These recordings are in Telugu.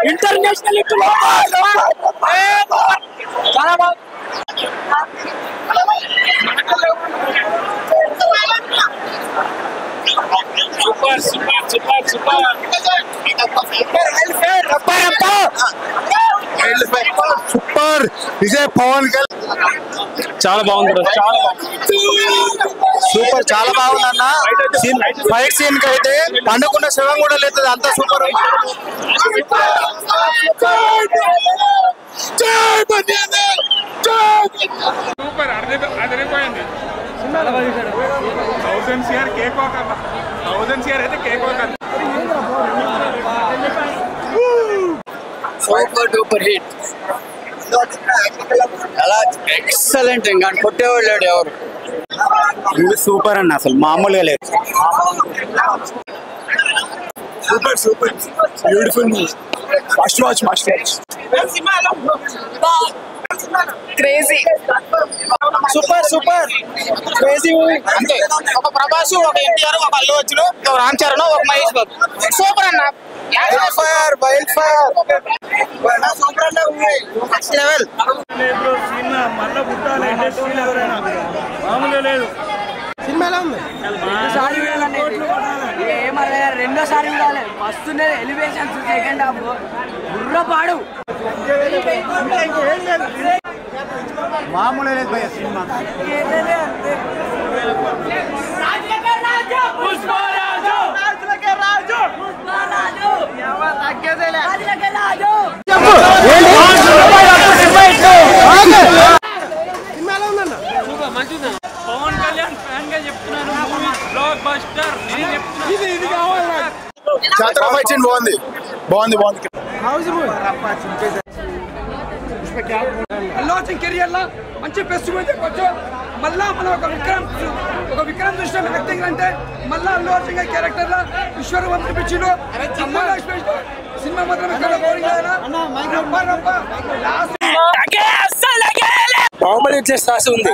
ఇంటర్నేషనల్ చాలా బాగుంది. Super super super super super Vijay Pawan చాలా బాగుంది. సూపర్ చాలా బాగుంది అన్న. ఫైట్ సీన్ కి అయితే పండుకున్న శివం కూడా లేదు, అంత సూపర్. సూపర్ అదిరిపోయింది. 1000 CR కేక్ వాక్ అన్న. 1000 CR అయితే కేక్ వాక్ అన్న. Super duper hit. అలా ఎక్సలెంట్. ఇంకా కొట్టేవాళ్ళు ఎవరు. సూపర్ అన్న, అసలు మామూలుగా లేదు. Super super beautiful movie. First watch must watch. Crazy. Super super crazy movie. అంతే. ఒక ప్రభాస్, ఒక ఎన్టీఆర్, ఒక అల్లు అర్జున్, ఒక రామ్ చరణ్, ఒక మహేష్ బాబు. సూపర్ అన్న. ఫైర్ వైల్డ్ ఫైర్ సూపర్ అన్న మూవీ. Next level. సినిమా మళ్ళా పుట్టాలి ఇండస్ట్రీలో ఎవరైనా మామూలుగా లేదు. సినిమా ఎలా ఉంది? రెండోసారి చూడాలి. మస్తు ఎలివేషన్స్. సెకండ్ హాఫ్ బుర్రపాడు మామూలు లేదు భయ్య సినిమా. పవన్ కళ్యాణ్ ఫ్యాన్ గా చెప్తున్నాను. Block buster. నేను చెప్తున్నా జాతర ఫైట్ సీన్ బాగుంది బాగుంది బాగుంది. అల్లు అర్జున్ కెరియర్ లో మంచి బెస్ట్ మూవీ చెప్పొచ్చు. మళ్ళా మనం ఒక విక్రమ్ దృష్టి యాక్టింగ్ అంటే మళ్ళా అల్లు అర్జున్ గారి క్యారెక్టర్ లో విశ్వరూపం చూపించిండు. సినిమా మాత్రం ఎక్కడ బోరింగ్ కామెడీ చేసి రాసి ఉంది.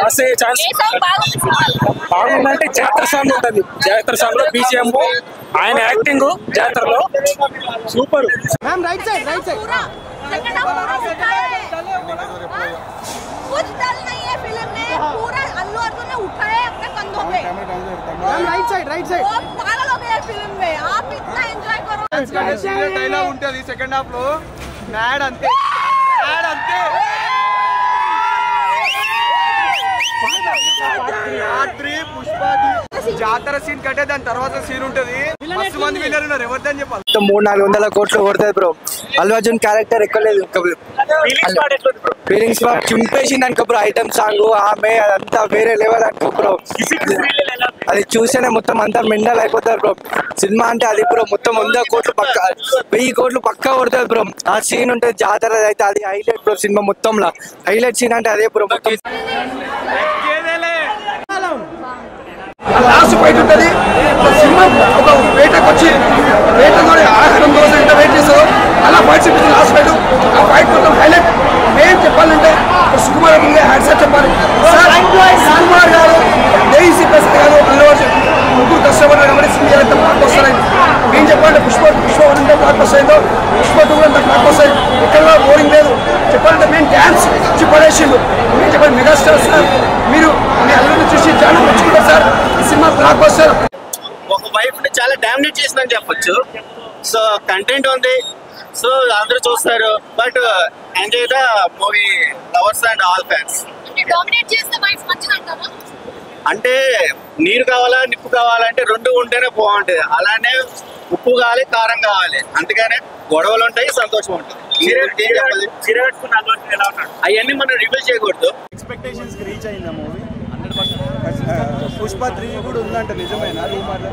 రాసే ఛాన్స్ బాగుందంటే జాతర సాంగ్ ఉంటుంది. జాతర సాంగ్ లో బీజిఎం, ఆయన యాక్టింగ్ జాతరలో super. Right side right side. कुछ डल नहीं है फिल्म में. पूरा अल्लू अर्जुन ने उठाया अपने कंधों पे. రైట్ సైడ్ बहुत पागल हो गया फिल्म में. आप इतना एंजॉय करो. డైలాగ్ ఉంటుంది సెకండ్ హాఫ్ లో. మ్యాడ్ అంతే మ్యాడ్ అంతే. జాతర సీన్ కంటే దాని తర్వాత సీన్ ఉంటది. మస్తు మంది విన్నర్ ఉన్నారు. ఎవరిదని చెప్పాలి. 300-400 కోట్లు కొడుతుంది బ్రో. అల్లు అర్జున్ క్యారెక్టర్ ఎక్కలేదు. ఫీలింగ్స్ చింపేసింది అనుకో బ్రో. ఐటమ్ సాంగ్ ఆమె అదంతా వేరే లెవెల్ అనుకో బ్రో. అది చూస్తేనే మొత్తం అంతా మెండల్ అయిపోతారు బ్రో. సినిమా అంటే అది బ్రో. మొత్తం 100 కోట్లు పక్క 1000 కోట్లు పక్కా కొడుతుంది బ్రో. ఆ సీన్ ఉంటుంది జాతర అయితే అది హైలైట్ బ్రో. సినిమా మొత్తంలో హైలైట్ సీన్ అంటే అదే బ్రో. మొత్తం లాస్ట్ ఫైట్ ఉంటుంది. సినిమా ఒక వేటకు వచ్చి వేటతో ఆహారం కోసం ఎంత వెయిట్ చేస్తారో అలా ఫైట్ చూపించింది లాస్ట్ ఫైట్. ఆ ఫైట్ మొత్తం హైలైట్. ఏం చెప్పాలంటే సుకుమార్ హ్యాట్సాప్ చెప్పాలి సార్. సుకుమార్ గారు దేశీ ప్రసాద్ గారు అల్లు అర్జున్ ముగ్గురు కష్టపడ్డారు కాబట్టి సినిమా ఎంత బ్లాక్ బస్టర్ అయింది. ఏం చెప్పాలంటే పుష్ప 1 అంటే బ్లాక్ బస్టర్ అయిందో పుష్ప 2 అంత బ్లాక్ బస్టర్ అయింది. ఎక్కడ బోరింగ్ లేదు. చెప్పాలంటే మేము డ్యాన్స్ ఇచ్చి పడేసిండు. మేము చెప్పండి మెగాస్టార్ సార్. మీరు మీ అల్లుని చూసి చాలా మెచ్చుకుంటారు సార్. ఈ సినిమా బ్లాక్ బస్టర్. ఒక వైఫ్ ని చాలా డామినేట్ చేసిందని చెప్పొచ్చు. సో కంటెంట్ ఉంది, సో అందరూ చూస్తారు. But enjoy the movie lovers and all fans. Dominate చేస్తే వైఫ్ మంచిదంటారా? అంటే నీరు కావాలా నిప్పు కావాలంటే 2 ఉంటేనే బాగుంటుంది. అలానే ఉప్పు కావాలి కారం కావాలి. అందుకనే గొడవలు ఉంటాయి, సంతోషం ఉంటుంది. అవన్నీ మనం రివీల్ చేయకూడదు. ఎక్స్పెక్టేషన్స్ రీచ్ అయిందా మూవీ? 100% పుష్ప 3 కూడా ఉందంట. నిజమేనా? రూమర్లో